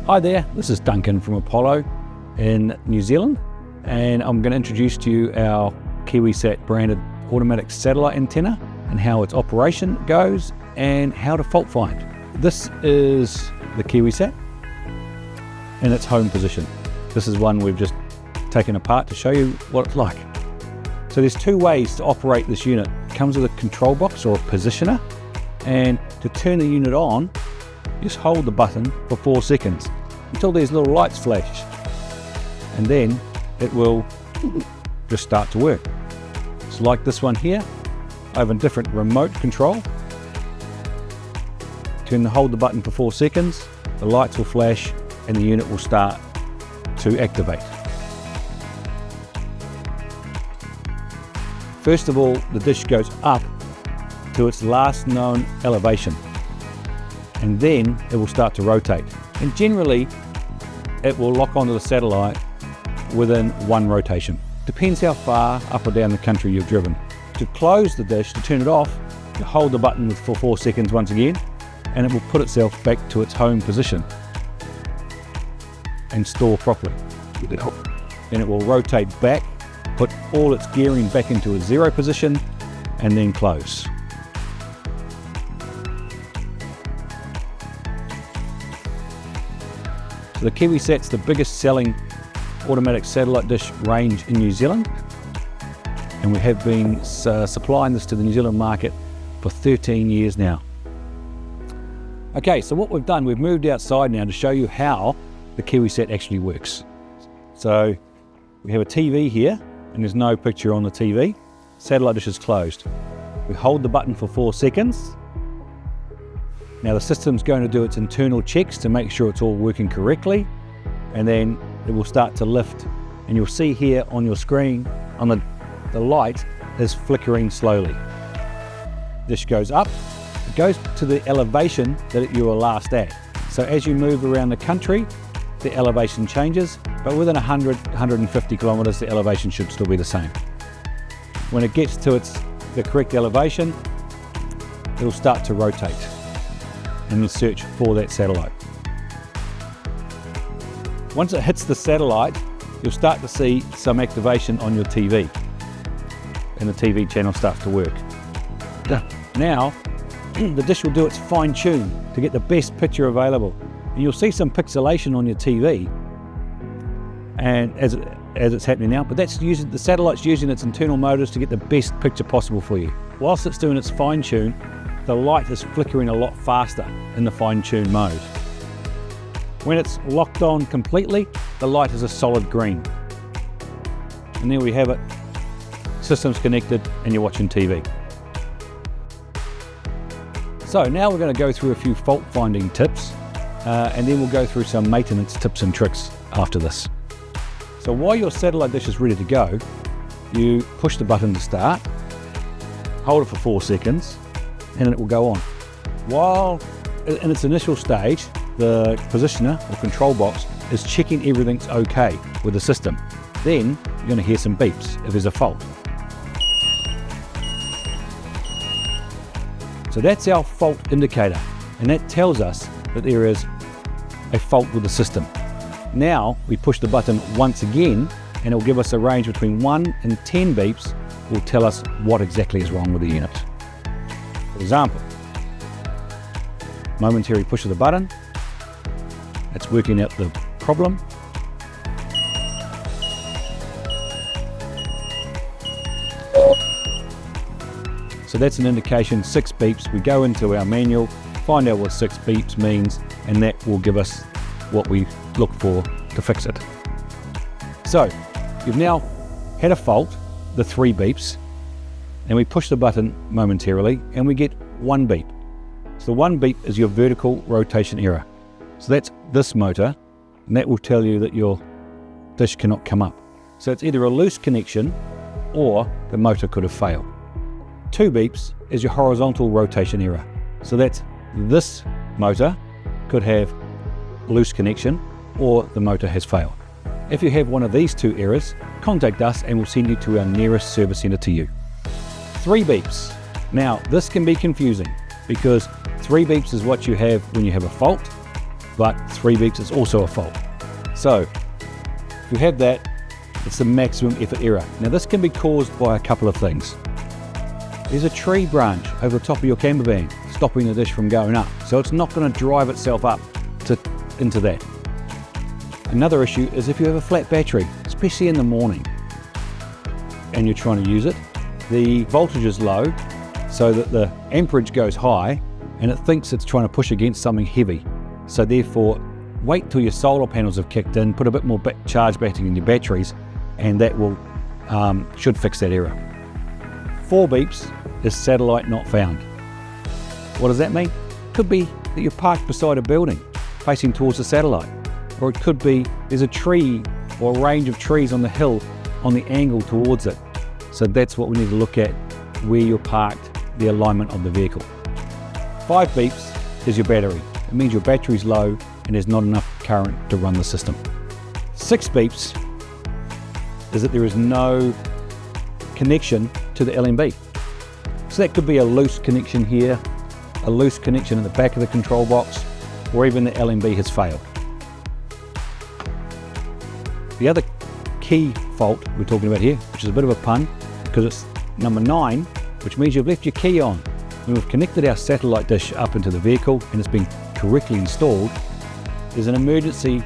Hi there, this is Duncan from Apollo in New Zealand, and I'm going to introduce to you our KiwiSat branded automatic satellite antenna and how its operation goes and how to fault find. This is the KiwiSat in its home position. This is one we've just taken apart to show you what it's like. So there's two ways to operate this unit. It comes with a control box or a positioner, and to turn the unit on, just hold the button for 4 seconds until these little lights flash, and then it will just start to work. It's like this one here. I have a different remote control. Hold the button for 4 seconds, the lights will flash and the unit will start to activate. First of all, the dish goes up to its last known elevation, and then it will start to rotate. And generally, it will lock onto the satellite within 1 rotation. Depends how far up or down the country you've driven. To close the dish, to turn it off, you hold the button for 4 seconds once again, and it will put itself back to its home position and store properly. Then it will rotate back, put all its gearing back into a 0 position, and then close. So the KiwiSat's the biggest selling automatic satellite dish range in New Zealand, and we have been supplying this to the New Zealand market for 13 years now. Okay, so what we've done, we've moved outside now to show you how the KiwiSat actually works. So we have a TV here, and there's no picture on the TV. Satellite dish is closed. We hold the button for 4 seconds. Now the system's going to do its internal checks to make sure it's all working correctly, and then it will start to lift. And you'll see here on your screen, on the light is flickering slowly. Dish goes up, it goes to the elevation that you were last at. So as you move around the country, the elevation changes, but within 100, 150 kilometers, the elevation should still be the same. When it gets to the correct elevation, it'll start to rotate and it'll search for that satellite. Once it hits the satellite, you'll start to see some activation on your TV, and the TV channel starts to work. Now, the dish will do its fine tune to get the best picture available. And you'll see some pixelation on your TV, and as it's happening now, but that's using the satellite's using its internal motors to get the best picture possible for you. Whilst it's doing its fine tune, the light is flickering a lot faster in the fine tune mode. When it's locked on completely, the light is a solid green. And there we have it. System's connected and you're watching TV. So now we're going to go through a few fault finding tips, and then we'll go through some maintenance tips and tricks after this. So while your satellite dish is ready to go, you push the button to start, hold it for 4 seconds, and it will go on. While in its initial stage, the positioner or control box is checking everything's okay with the system. Then you're going to hear some beeps if there's a fault. So that's our fault indicator, and that tells us that there is a fault with the system. Now we push the button once again, and it will give us a range between 1 and 10 beeps, will tell us what exactly is wrong with the unit. For example, momentary push of the button, it's working out the problem. So that's an indication, 6 beeps. We go into our manual, find out what 6 beeps means, and that will give us what we look for to fix it. So you've now had a fault, the 3 beeps, and we push the button momentarily and we get 1 beep. So the 1 beep is your vertical rotation error. So that's this motor, and that will tell you that your dish cannot come up. So it's either a loose connection or the motor could have failed. 2 beeps is your horizontal rotation error. So that's this motor could have loose connection or the motor has failed. If you have one of these 2 errors, contact us and we'll send you to our nearest service centre to you. 3 beeps. Now this can be confusing because 3 beeps is what you have when you have a fault, but 3 beeps is also a fault. So if you have that, it's the maximum effort error. Now this can be caused by a couple of things. There's a tree branch over the top of your camper van stopping the dish from going up, so it's not going to drive itself up into that. Another issue is if you have a flat battery, especially in the morning, and you're trying to use it, the voltage is low so that the amperage goes high and it thinks it's trying to push against something heavy. So therefore, wait till your solar panels have kicked in, put a bit more charge battery in your batteries, and that will should fix that error. 4 beeps is satellite not found. What does that mean? It could be that you're parked beside a building facing towards the satellite, or it could be there's a tree or a range of trees on the hill on the angle towards it. So that's what we need to look at, where you're parked, the alignment of the vehicle. 5 beeps is your battery. It means your battery's low and there's not enough current to run the system. 6 beeps is that there is no connection to the LMB. So that could be a loose connection here, a loose connection in the back of the control box, or even the LMB has failed. The other key fault we're talking about here, which is a bit of a pun, because it's number 9, which means you've left your key on. When we've connected our satellite dish up into the vehicle and it's been correctly installed, there's an emergency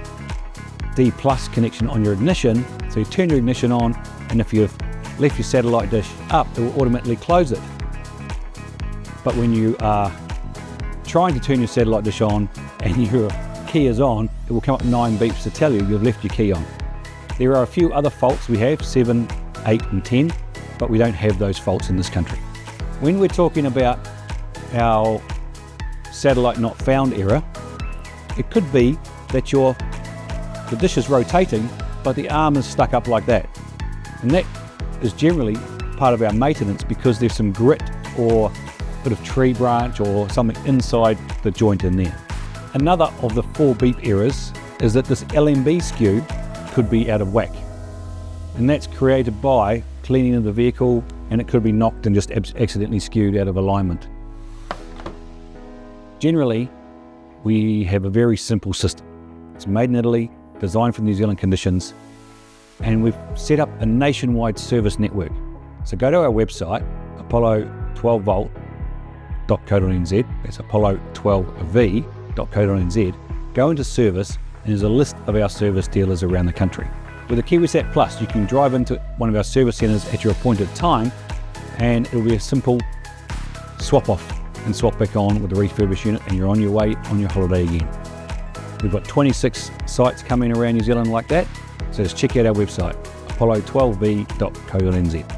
D+ connection on your ignition, so you turn your ignition on, and if you've left your satellite dish up, it will automatically close it. But when you are trying to turn your satellite dish on and your key is on, it will come up 9 beeps to tell you you've left your key on. There are a few other faults we have, 7, 8 and 10, but we don't have those faults in this country. When we're talking about our satellite not found error, it could be that the dish is rotating, but the arm is stuck up like that. And that is generally part of our maintenance because there's some grit or a bit of tree branch or something inside the joint in there. Another of the 4 beep errors is that this LMB skew could be out of whack. And that's created by cleaning of the vehicle, and it could be knocked and just accidentally skewed out of alignment. Generally, we have a very simple system. It's made in Italy, designed for New Zealand conditions, and we've set up a nationwide service network. So go to our website, apollo12volt.co.nz, that's apollo12v.co.nz, go into service, and there's a list of our service dealers around the country. With a KiwiSat Plus, you can drive into one of our service centres at your appointed time, and it'll be a simple swap off and swap back on with the refurbished unit, and you're on your way on your holiday again. We've got 26 sites coming around New Zealand like that, so just check out our website, apollo12v.co.nz.